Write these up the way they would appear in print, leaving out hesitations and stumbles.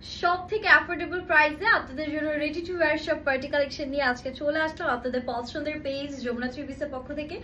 সব থেকে অ্যাফোর্ডেবল প্রাইসে আপনাদের জন্য রেডি টু ওয়্যার সব পার্টি কালেকশন নিয়ে আজকে চলে আসলাম আপনাদের পছন্দের পেজ যমুনা থ্রিপিসের পক্ষ থেকে।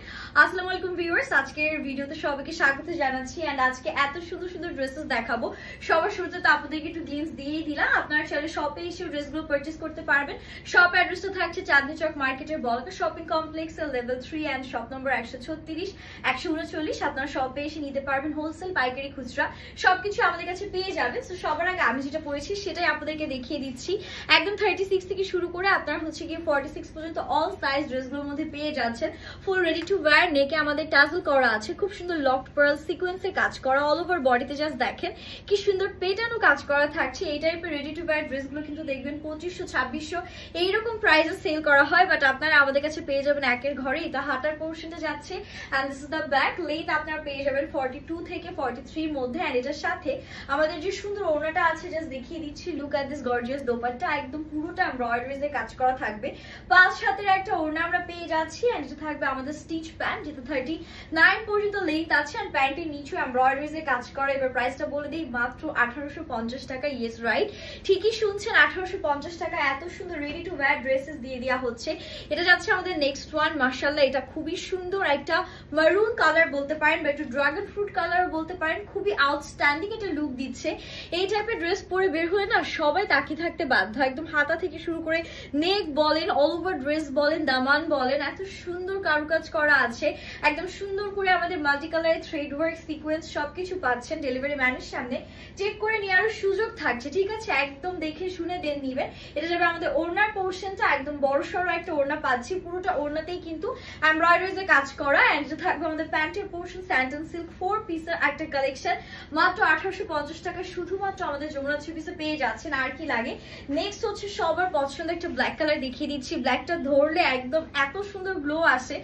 আসসালামু আলাইকুম ভিউয়ার্স, আজকের ভিডিওতে সবাইকে স্বাগত জানাচ্ছি। এন্ড আজকে এত সুন্দর সুন্দর ড্রেসেস দেখাবো। সবার শুরুতে তো আপনাদেরকে একটু গ্লিমস দিয়েই দিলাম। আপনারা চাইলে শপে এসে ড্রেসগুলো পারচেজ করতে পারবেন। শপ অ্যাড্রেসটা থাকছে চাঁদনী চক মার্কেটের বলকা শপিং কমপ্লেক্সের লেভেল 3 এন্ড শপ নম্বর 136 139। আপনারা শপে এসে নিতে পারবেন হোলসেল, পাইকারি, খুচরা সবকিছু আমাদের কাছে পেয়ে যাবেন। তো সবার আগে আমি যেটা পড়েছি সেটাই আপনাদেরকে দেখিয়ে দিচ্ছি। একদম 36 থেকে শুরু করে আপনারা হচ্ছে গিয়ে 46 পর্যন্ত অল সাইজ ড্রেসগুলোর মধ্যে পেয়ে যাচ্ছেন। ফুল রেডি টু ওয়্যার, নেকে আমাদের টাজল করা আছে, খুব সুন্দর লকড পার্ল সিকোয়েন্সে কাজ করা, অল ওভার বডিতে জাস্ট দেখেন কি সুন্দর পেটানো কাজ করা থাকছে। এই টাইপের রেডি টু ওয়্যার ড্রেসগুলো কিন্তু দেখবেন 2500 2600 এইরকম প্রাইসে সেল করা হয়, বাট আপনারা আমাদের কাছে পেয়ে যাবেন একের ঘরে। এটা হাতার পোর্শনটা যাচ্ছে and this is the back. Length আপনারা পেয়ে যাবেন 42 থেকে 43 এর মধ্যে। এন্ড এটার সাথে আমাদের যে সুন্দর ওড়নাটা আছে জাস্ট দেখিয়ে দিচ্ছি। Look at this gorgeous dupatta, একদম পুরোটা এমব্রয়ডারিজে কাজ করা থাকবে। 5 হাতের একটা ওড়না আমরা পেয়ে যাচ্ছি। এন্ড এটা থাকবে আমাদের স্টিচ প্যান্ট, যেটা 39 পর্যন্ত লেন্থ আছে। এন্ড প্যান্টের নিচে এমব্রয়ডারিজে কাজ করা। এবার প্রাইসটা বলে দিই, মাত্র 1850 টাকা। ইয়েস রাইট, ঠিকই শুনছেন, 1850 টাকা এত সুন্দর রেডি টু ওয়্যার ড্রেসেস দিয়ে দেওয়া হচ্ছে। এটা যাচ্ছে আমাদের নেক্সট ওয়ান। মাশাআল্লাহ, এটা খুবই সুন্দর একটা মারুন কালার বলতে পারেন বা একটু ড্রাগন ফ্রুট কালার বলতে পারেন। খুবই আউটস্ট্যান্ডিং একটা লুক দিচ্ছে। এই টাইপের ড্রেস পরে বের হয়ে না সবাই তাকিয়ে থাকতে বাধ্য। একদম হাতা থেকে শুরু করে নেক বলেন, অল ওভার ড্রেস বলেন, দামান বলেন, এত সুন্দর কারুকাজ করা আছে। একদম সুন্দর করে আমাদের মাল্টি কালারের থ্রেড ওয়ার্ক সিকোয়েন্স সবকিছু পাচ্ছেন। ডেলিভারি ম্যানের সামনে চেক করে নেওয়ার সুযোগ থাকছে, ঠিক আছে? একদম দেখে শুনে দেন নিবেন। এটা যাবে আমাদের ওড়নার পোর্শনটা, একদম বড় সড়ো একটা ওড়না পাচ্ছি। পুরোটা ওড়নাতেই কিন্তু এমব্রয়ডারিজে কাজ করা। এন্ড এটা থাকবে আমাদের প্যান্টের পোর্শন, স্যান্টন সিল্ক 4 পিসের একটা কালেকশন। মাত্র 1850 টাকা শুধুমাত্র আমাদের যমুনা থ্রিপিসে পেয়ে যাচ্ছেন। আর কি লাগে? নেক্সট হচ্ছে সবার পছন্দের একটা ব্ল্যাক কালার দেখিয়ে দিচ্ছি। ব্ল্যাকটা ধরলে একদম এত সুন্দর গ্লো আসে।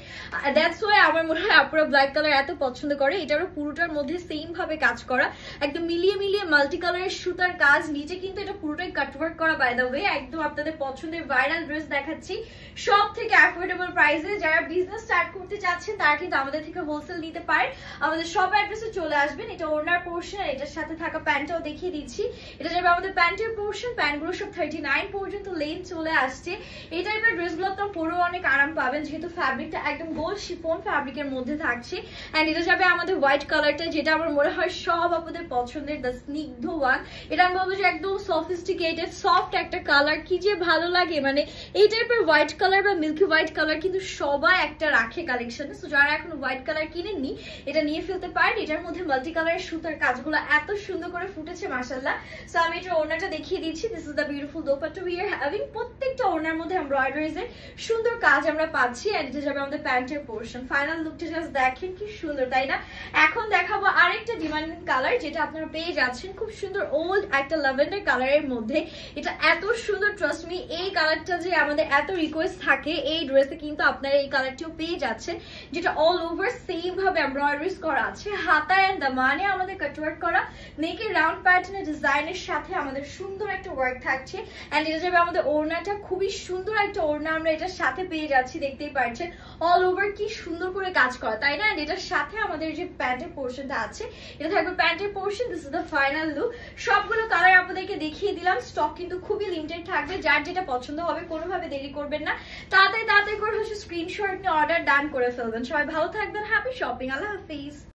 দ্যাটস ওয়াই আমার মনে হয় আপনারা ব্ল্যাক কালার এত পছন্দ করে। এটারও পুরোটার মধ্যে সেম ভাবে কাজ করা, একদম মিলিয়ে মিলিয়ে মাল্টি কালারের সুতার কাজ। নিচে কিন্তু এটা পুরোটাই কাটওয়ার্ক করা। বাই দ্য ওয়ে, একদম আপনাদের পছন্দের ভাইরাল ড্রেস দেখাচ্ছি সব থেকে অ্যাফোর্ডেবল প্রাইসে। যারা বিজনেস স্টার্ট করতে চাচ্ছেন তারা কিন্তু আমাদের থেকে হোলসেল নিতে পারেন। আমাদের সব অ্যাড্রেসে চলে আসবেন। এটা ওড়নার পোর্শন, এটার সাথে থাকা প্যান্টটাও দেখিয়ে দিচ্ছি। এটা যাবে আমাদের প্যান্টের পোর্শন। প্যান্টগুলো সব 39 পর্যন্ত লেন্থ চলে আসছে। এই টাইপের ড্রেসগুলো আপনারা পরেও অনেক আরাম পাবেন, যেহেতু ফ্যাব্রিকটা একদম গোল্ড শিফন ফ্যাব্রিকের মধ্যে থাকছে। এন্ড এটা যাবে আমাদের হোয়াইট কালারটা, যেটা আমার মনে হয় সব আপনাদের পছন্দের, দ্য স্নিগ্ধ ওয়ান। এটা আমি বলবো যে একদম সফিস্টিকেটেড সফট একটা কালার, কি যে ভালো লাগে। মানে এই টাইপের হোয়াইট কালার বা মিল্কি হোয়াইট কালার কিন্তু সবাই একটা রাখে কালেকশনে। সো যারা এখন হোয়াইট কালার কিনেননি এটা নিয়ে ফেলতে পারেন। এটার মধ্যে মাল্টি কালারের সুতার কাজগুলো এত সুন্দর করে ফুটেছে মাশাআল্লাহ। সো আমি এটা ওড়নাটা দেখিয়ে দিচ্ছি। This is the beautiful dupatta we are having. প্রত্যেকটা ওড়নার মধ্যে এমব্রয়ডারিজের সুন্দর কাজ আমরা পাচ্ছি। এন্ড এটা যাবে আমাদের প্যান্টের পোর্শন। ফাইনাল লুকটা জাস্ট দেখেন কি সুন্দর, তাই না? এখন দেখাবো আরেকটা ডিমান্ডিং কালার, যেটা আপনারা পেয়ে যাচ্ছেন খুব সুন্দর ওল্ড একটা ল্যাভেন্ডার কালারের মধ্যে। এটা এত সুন্দর, ট্রাস্ট মি, এই কালারটা যে আমাদের এত রিকোয়েস্ট থাকে এই ড্রেসে, কিন্তু আপনারা এই কালারটিও পেয়ে যাচ্ছেন, যেটা অল ওভার সেম ভাবে এমব্রয়ডারিজ করা আছে। হাতা এন্ড দামানে আমাদের কাটওয়ার্ক করা, নেকের রাউন্ড প্যাটার্নের ডিজাইনের সাথে আমাদের সুন্দর একটা ওয়ার্ক থাকছে। এন্ড এটা যাবে আমাদের ওড়নাটা, খুবই সুন্দর একটা ওড়না আমরা এটার সাথে পেয়ে যাচ্ছি। দেখতেই পাচ্ছেন অল ওভার কি সুন্দর করে কাজ করা, তাই না? এন্ড এটার সাথে আমাদের যে প্যান্টের পোর্শনটা আছে এটা থাকবে প্যান্টের portion. This is the final look. সবগুলো কালার আপনাদেরকে দেখিয়ে দিলাম। স্টক কিন্তু খুবই লিমিটেড থাকবে। যার যেটা পছন্দ হবে কোনোভাবে দেরি করবেন না, তাড়াতাড়ি করে হচ্ছে স্ক্রিনশট নিয়ে অর্ডার ডান করে ফেলবেন। সবাই ভালো থাকবেন, হ্যাপি শপিং, আল্লাহ হাফিজ।